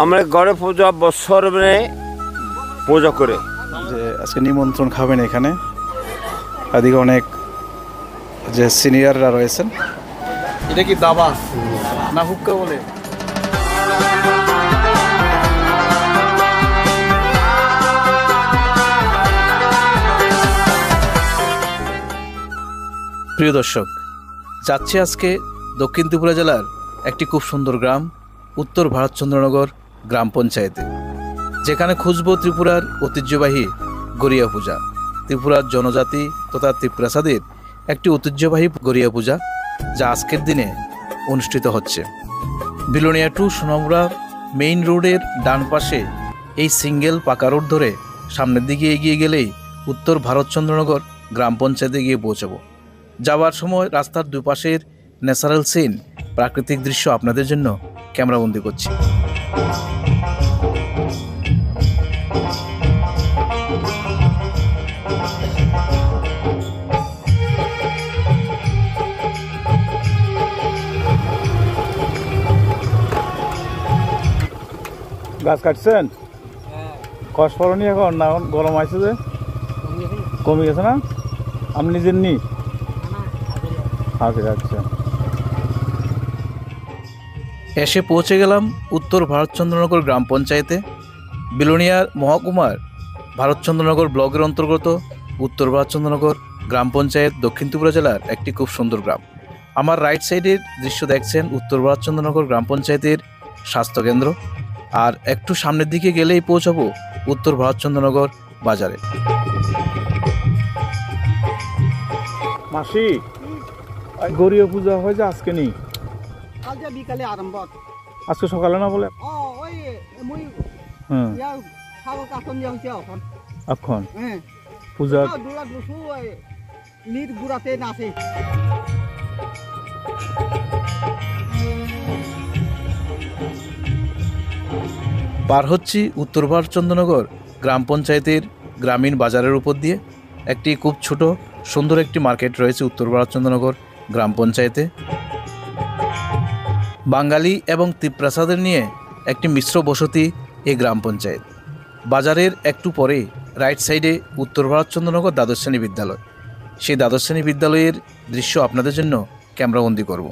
আমরা ঘরে পূজা বছর পূজা করে যে আজকে নিমন্ত্রণ খাবেন এখানে, এদিকে অনেক যে সিনিয়ররা রয়েছেন। এটা কি দাবা না হুক্কা বলে? প্রিয় দর্শক, যাচ্ছি আজকে দক্ষিণ ত্রিপুরা জেলার একটি খুব সুন্দর গ্রাম উত্তর ভারতচন্দ্রনগর গ্রাম পঞ্চায়েতে, যেখানে খুঁজব ত্রিপুরার ঐতিহ্যবাহী গড়িয়া পূজা, ত্রিপুরার জনজাতি তথা ত্রিপ্রাসাদের একটি ঐতিহ্যবাহী গড়িয়া পূজা, যা আজকের দিনে অনুষ্ঠিত হচ্ছে। বিলোনিয়া টু সোনামুড়া মেইন রোডের ডান পাশে এই সিঙ্গেল পাকা রোড ধরে সামনের দিকে এগিয়ে গেলেই উত্তর ভারতচন্দ্রনগর গ্রাম পঞ্চায়েতে গিয়ে পৌঁছাবো। যাওয়ার সময় রাস্তার দুপাশের ন্যাচারাল সিন, প্রাকৃতিক দৃশ্য আপনাদের জন্য ক্যামেরাবন্দি করছি। গাছ কাটছেন? কষ্ট করনি এখন না? এখন গরম আছে যে কমে গেছে না? আপনি নিজের নি? আচ্ছা, এসে পৌঁছে গেলাম উত্তর ভারতচন্দ্রনগর গ্রাম পঞ্চায়েতে। বিলোনিয়ার মহকুমার ভারতচন্দ্রনগর ব্লকের অন্তর্গত উত্তর ভারতচন্দ্রনগর গ্রাম পঞ্চায়েত দক্ষিণ ত্রিপুরা জেলার একটি খুব সুন্দর গ্রাম। আমার রাইট সাইডের দৃশ্য দেখছেন উত্তর ভারতচন্দ্রনগর গ্রাম পঞ্চায়েতের স্বাস্থ্যকেন্দ্র, আর একটু সামনের দিকে গেলেই পৌঁছাবো উত্তর ভারতচন্দ্রনগর বাজারে। মাসি, গড়িয়া পূজা হয় যে আজকে নেই? কালকে বিকালে আরম্ভ। আজকে সকালে না বলে? ওই মই খাওয়া কাটন যাচ্ছে এখন পূজা দুলা দুসু লিড গুড়াতে নাচে। পার হচ্ছি উত্তর ভারতচন্দ্রনগর গ্রাম পঞ্চায়েতের গ্রামীণ বাজারের উপর দিয়ে। একটি খুব ছোট সুন্দর একটি মার্কেট রয়েছে উত্তর ভারতচন্দ্রনগর গ্রাম পঞ্চায়েতে। বাঙালি এবং ত্রিপ্রাসাদের নিয়ে একটি মিশ্র বসতি এই গ্রাম পঞ্চায়েত। বাজারের একটু পরে রাইট সাইডে উত্তর ভারতচন্দ্রনগর দ্বাদশ শ্রেণী বিদ্যালয়। সেই দ্বাদশ শ্রেণী বিদ্যালয়ের দৃশ্য আপনাদের জন্য ক্যামেরাবন্দি করব।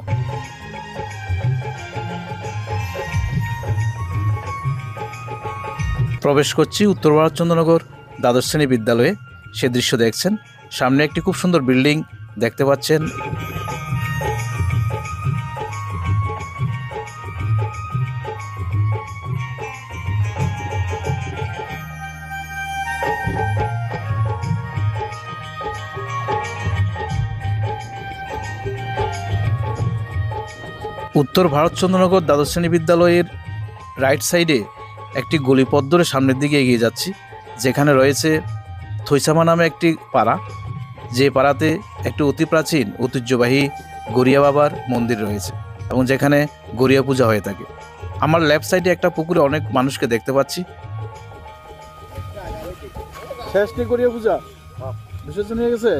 প্রবেশ করছি উত্তর ভারতচন্দ্রনগর দ্বাদশ শ্রেণী বিদ্যালয়ে। সে দৃশ্য দেখছেন, সামনে একটি খুব সুন্দর বিল্ডিং দেখতে পাচ্ছেন। উত্তর ভারতচন্দ্রনগর দ্বাদশ শ্রেণী বিদ্যালয়ের রাইট সাইডে একটি গলিপথ ধরে সামনের দিকে এগিয়ে যাচ্ছি, যেখানে রয়েছে থৈসামা নামে একটি পাড়া, যে পাড়াতে একটি অতি প্রাচীন ঐতিহ্যবাহী গড়িয়া বাবার মন্দির রয়েছে এবং যেখানে গড়িয়া পূজা হয়ে থাকে। আমার লেফট সাইডে একটা পুকুরে অনেক মানুষকে দেখতে পাচ্ছি। শেষ নেই গড়িয়া পূজা? বিসর্জন হয়ে গেছে?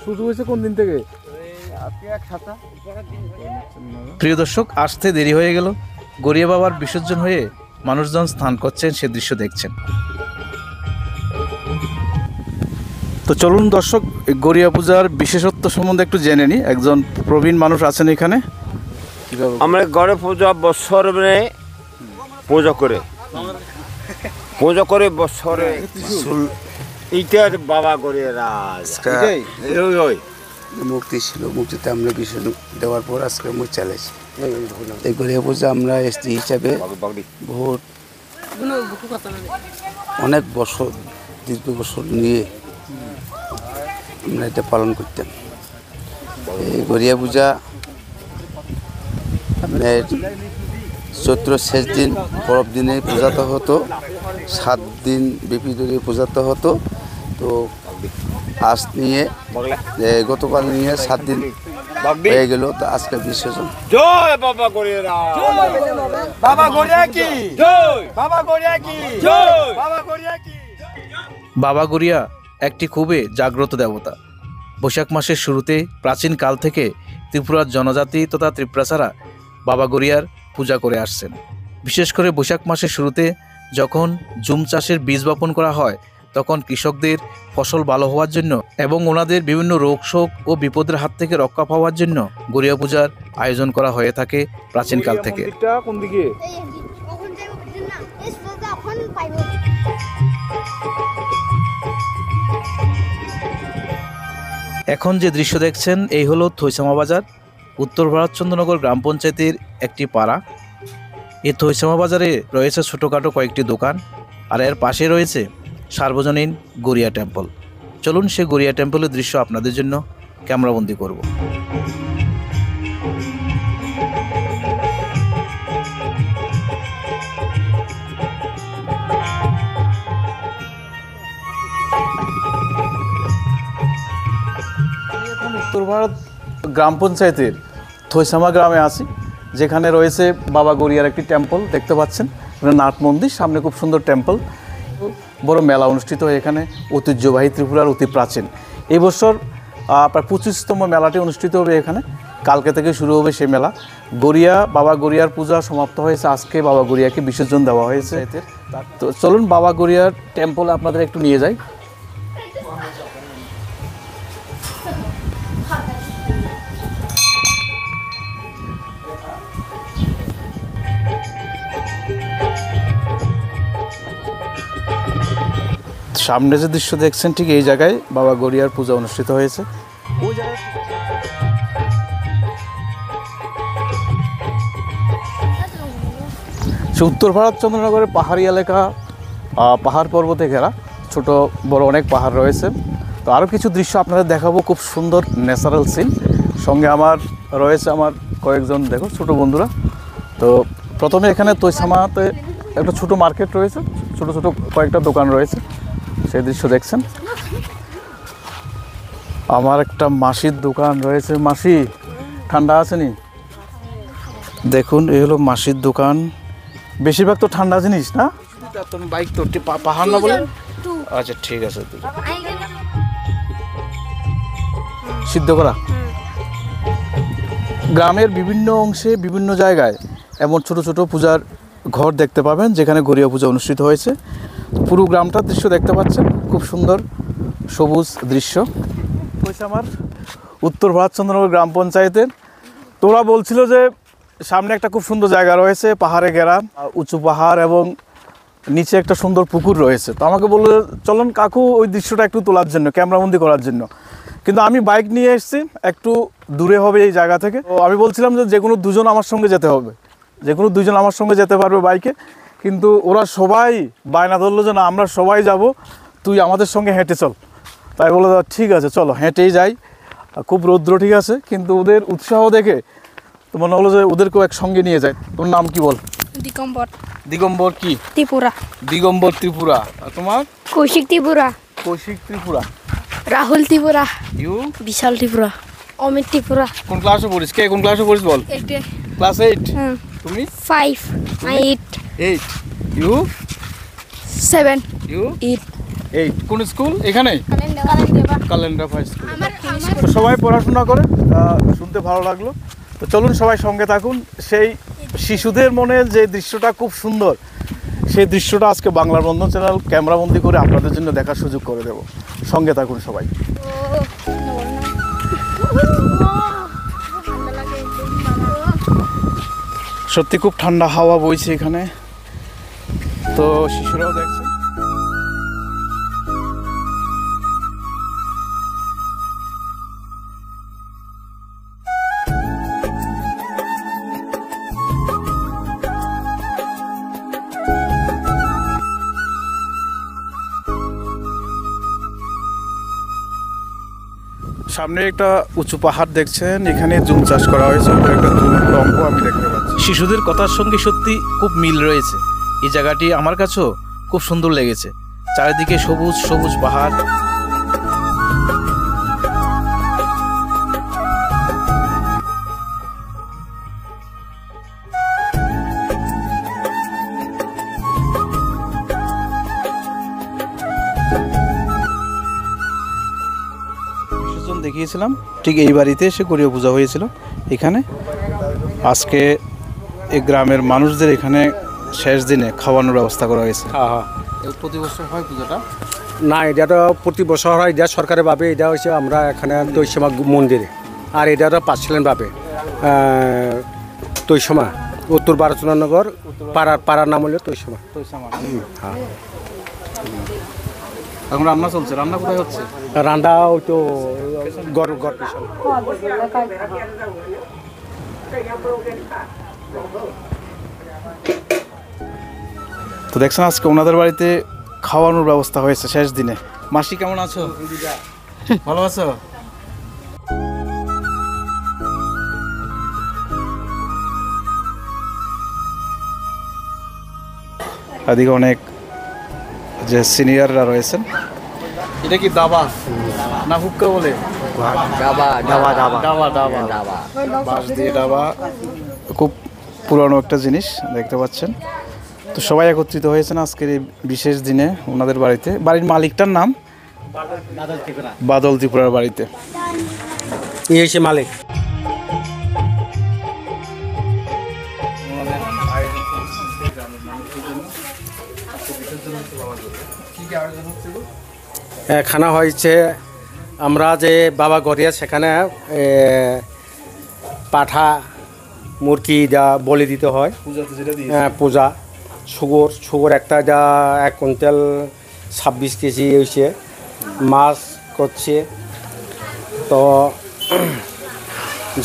শুরু হয়েছে কোন দিন থেকে? প্রিয় দর্শক, আসতে দেরি হয়ে গেল। গড়িয়া বাবার বিসর্জন হয়ে মানুষজন স্নান করছেন, সে দৃশ্য দেখছেন। তো চলুন দর্শক, গড়িয়া পূজার বিশেষত্ব সম্বন্ধে একটু জেনে নিই। একজন প্রবীণ মানুষ আছেন এখানে। আমরা ঘরে পূজা বছর পূজা করে বছরে ইটার বাবা করে রাজ মুক্তি ছিল। মুক্তিতে আমরা বিসর্জন দেওয়ার পর আজকে মুখ চালাইছি। এই গড়িয়া পূজা আমরা এসটি হিসাবে বহুত অনেক বছর, দীর্ঘ বছর নিয়ে আমরা এটা পালন করতাম। এই গড়িয়া পূজা আপনার চৈত্র শেষ দিন পরব দিনে পূজাতে হতো, 7 দিন ব্যাপী ধরে পূজাতে হতো। তো আজ নিয়ে গতকাল নিয়ে 7 দিন হয়ে গেল। তো আজকে বিসর্জন। জয় বাবা গড়িয়া রাজ, বাবা গড়িয়া কি জয়, বাবা গড়িয়া কি জয়, বাবা গড়িয়া কি। বাবা গড়িয়া একটি খুবই জাগ্রত দেবতা। বৈশাখ মাসের শুরুতে প্রাচীন কাল থেকে ত্রিপুরার জনজাতি তথা ত্রিপ্রাসারা বাবা গড়িয়ার পূজা করে আসছেন। বিশেষ করে বৈশাখ মাসের শুরুতে যখন জুম চাষের বীজ বপন করা হয়, তখন কৃষকদের ফসল ভালো হওয়ার জন্য এবং ওনাদের বিভিন্ন রোগ শোক ও বিপদের হাত থেকে রক্ষা পাওয়ার জন্য গড়িয়া পূজার আয়োজন করা হয়ে থাকে প্রাচীনকাল থেকে। কোন দিকে? এখন যে দৃশ্য দেখছেন এই হলো থৈসামা বাজার, উত্তর ভারতচন্দ্রনগর গ্রাম পঞ্চায়েতের একটি পাড়া। এই থৈসামা বাজারে রয়েছে ছোটোখাটো কয়েকটি দোকান, আর এর পাশে রয়েছে সার্বজনীন গড়িয়া টেম্পল। চলুন সে গড়িয়া টেম্পলের দৃশ্য আপনাদের জন্য ক্যামেরাবন্দি করব। এখন উত্তর ভারত গ্রাম পঞ্চায়েতের থৈসামা গ্রামে আছি, যেখানে রয়েছে বাবা গড়িয়ার একটি টেম্পল দেখতে পাচ্ছেন। নাট মন্দির, সামনে খুব সুন্দর টেম্পল। বড় মেলা অনুষ্ঠিত হয় এখানে, ঐতিহ্যবাহী ত্রিপুরার অতি প্রাচীন। এই বছর প্রায় 25তম মেলাটি অনুষ্ঠিত হবে এখানে। কালকে থেকে শুরু হবে সেই মেলা। গড়িয়া বাবা গড়িয়ার পূজা সমাপ্ত হয়েছে, আজকে বাবা গড়িয়াকে বিসর্জন দেওয়া হয়েছে। তো চলুন বাবা গড়িয়ার টেম্পলে আপনাদের একটু নিয়ে যাই। সামনে যে দৃশ্য দেখছেন ঠিক এই জায়গায় বাবা গড়িয়ার পূজা অনুষ্ঠিত হয়েছে। ওই জায়গায় উত্তর ভারত চন্দ্রনগরের পাহাড়ি এলাকা, পাহাড় পর্বতে ঘেরা, ছোট বড় অনেক পাহাড় রয়েছে। তো আরও কিছু দৃশ্য আপনাদের দেখাবো, খুব সুন্দর ন্যাচারাল সিন। সঙ্গে আমার রয়েছে আমার কয়েকজন দেখো ছোট বন্ধুরা। তো প্রথমে এখানে থৈসামাতে একটা ছোট মার্কেট রয়েছে, ছোট ছোট কয়েকটা দোকান রয়েছে, সেই দৃশ্য দেখছেন। আমার একটা মাসির দোকান রয়েছে। মাসি, ঠান্ডা আছে নি? দেখুন এই হলো মাসির দোকান। বেশিরভাগ তো ঠান্ডা জিনিস না? তুমি বাইক তো পাহাড় না বলে? আচ্ছা ঠিক আছে। সিদ্ধ করা। গ্রামের বিভিন্ন অংশে বিভিন্ন জায়গায় এমন ছোট ছোট পূজার ঘর দেখতে পাবেন, যেখানে গড়িয়া পূজা অনুষ্ঠিত হয়েছে। পুরো গ্রামটার দৃশ্য দেখতে পাচ্ছেন, খুব সুন্দর সবুজ দৃশ্য। হয়েছে আমার উত্তর ভারতচন্দ্রনগর গ্রাম পঞ্চায়েতের। তোরা বলছিল যে সামনে একটা খুব সুন্দর জায়গা রয়েছে, পাহাড়ে ঘেরা, উঁচু পাহাড় এবং নিচে একটা সুন্দর পুকুর রয়েছে। তো আমাকে বললো চলুন কাকু ওই দৃশ্যটা একটু তোলার জন্য, ক্যামেরাবন্দি করার জন্য। কিন্তু আমি বাইক নিয়ে এসেছি, একটু দূরে হবে এই জায়গা থেকে। তো আমি বলছিলাম যে কোনো দুজন আমার সঙ্গে যেতে হবে, যে কোনো দুজন আমার সঙ্গে যেতে পারবে বাইকে। কিন্তু ওরা সবাই বায়না ধরলো যে না আমরা সবাই যাব, তুই আমাদের সঙ্গে হেঁটে চল। তাই বলে ঠিক আছে চলো হেঁটেই যাই। খুব রৌদ্র ঠিক আছে, কিন্তু ওদের উৎসাহ দেখে তো মনে হলো যে ওদেরকেও একসঙ্গে নিয়ে যায়। তোর নাম কি বল? দিগম্বর। দিগম্বর কি? ত্রিপুরা। দিগম্বর ত্রিপুরা। আর তোমার? কৌশিক ত্রিপুরা। কৌশিক ত্রিপুরা। রাহুল ত্রিপুরা। ইউ? বিশাল ত্রিপুরা। অমিত ত্রিপুরা। কোন ক্লাসে পড়িস? কে কোন ক্লাসে পড়িস বল? ক্লাস 8। তুমি? 5 8 8। ইউ? 7 ইউ? 8 কোন স্কুল? এখানে কালেন্ডার হাই স্কুল। আমার তো সবাই পড়াশোনা করে, শুনতে ভালো লাগলো। তো চলুন সবাই সঙ্গে থাকুন। সেই শিশুদের মনে যে দৃশ্যটা খুব সুন্দর, সেই দৃশ্যটা আজকে বাংলার বন্ধন চ্যানেল ক্যামেরাবন্দি করে আপনাদের জন্য দেখার সুযোগ করে দেব। সঙ্গে থাকুন সবাই। সত্যি খুব ঠান্ডা হাওয়া বইছে এখানে। তো শিশুরাও দেখছে। সামনে একটা উঁচু পাহাড় দেখছেন, এখানে জুম চাষ করা হয়েছে, একটা জুম লম্ব আমি দেখতে পাচ্ছি। শিশুদের কথার সঙ্গে সত্যি খুব মিল রয়েছে। এই জায়গাটি আমার কাছেও খুব সুন্দর লেগেছে, চারিদিকে সবুজ সবুজ পাহাড়। দেখিয়েছিলাম ঠিক এই বাড়িতে এসে গড়িয়া পূজা হয়েছিল এখানে। আজকে এই গ্রামের মানুষদের এখানে শেষ দিনে খাওয়ানোর ব্যবস্থা করা হয়েছে। হ্যাঁ হ্যাঁ প্রতি বছর হয় পুজোটা? না, এটা তো প্রতি বছর হয়, এটা সরকারিভাবে। এটা হচ্ছে আমরা এখানে তৈসমা মন্দিরে, আর এটা তো পাঁচশিলেনভাবে তৈসমা উত্তর ভারতনগর পাড়ার নাম হলো তৈসমা। হ্যাঁ, এখন রান্না চলছে। রান্না কোথায় হচ্ছে? রান্না ওই তো গড় পিছন। তো দেখছেন আজকে ওনাদের বাড়িতে খাওয়ানোর ব্যবস্থা হয়েছে শেষ দিনে। মাসি কেমন আছো? ভালো আছো? এদিকে অনেক যে সিনিয়ররা রয়েছেন। এটা কি দাবা না হুক্কা বলে? ডাবা বাঁশ দিয়ে ডাবা, খুব পুরানো একটা জিনিস দেখতে পাচ্ছেন। তো সবাই একত্রিত হয়েছেন আজকের এই বিশেষ দিনে ওনাদের বাড়িতে। বাড়ির মালিকটার নাম বাদল ত্রিপুরার বাড়িতে। এই হচ্ছে মালিক। খানা হয়েছে, আমরা যে বাবা গড়িয়া সেখানে পাঠা মুরগি যা বলি দিতে হয় পূজা। সুগর একটা যা 1 কুইন্টাল 26 কেজি হয়েছে। মাছ করছে। তো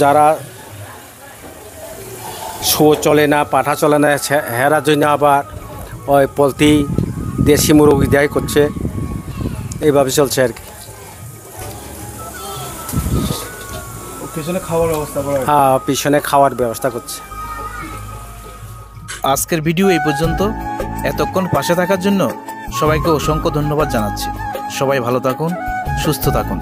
যারা শুয়োর চলে না, পাঠা চলে না, হেরার জন্য আবার ওই পোলট্রি দেশি মুরগি দেয় করছে। এইভাবে চলছে আর কি। পিছনে খাওয়ার ব্যবস্থা করা। হ্যাঁ, পিছনে খাওয়ার ব্যবস্থা করছে। আজকের ভিডিও এই পর্যন্ত। এতক্ষণ পাশে থাকার জন্য সবাইকে অসংখ্য ধন্যবাদ জানাচ্ছি। সবাই ভালো থাকুন, সুস্থ থাকুন।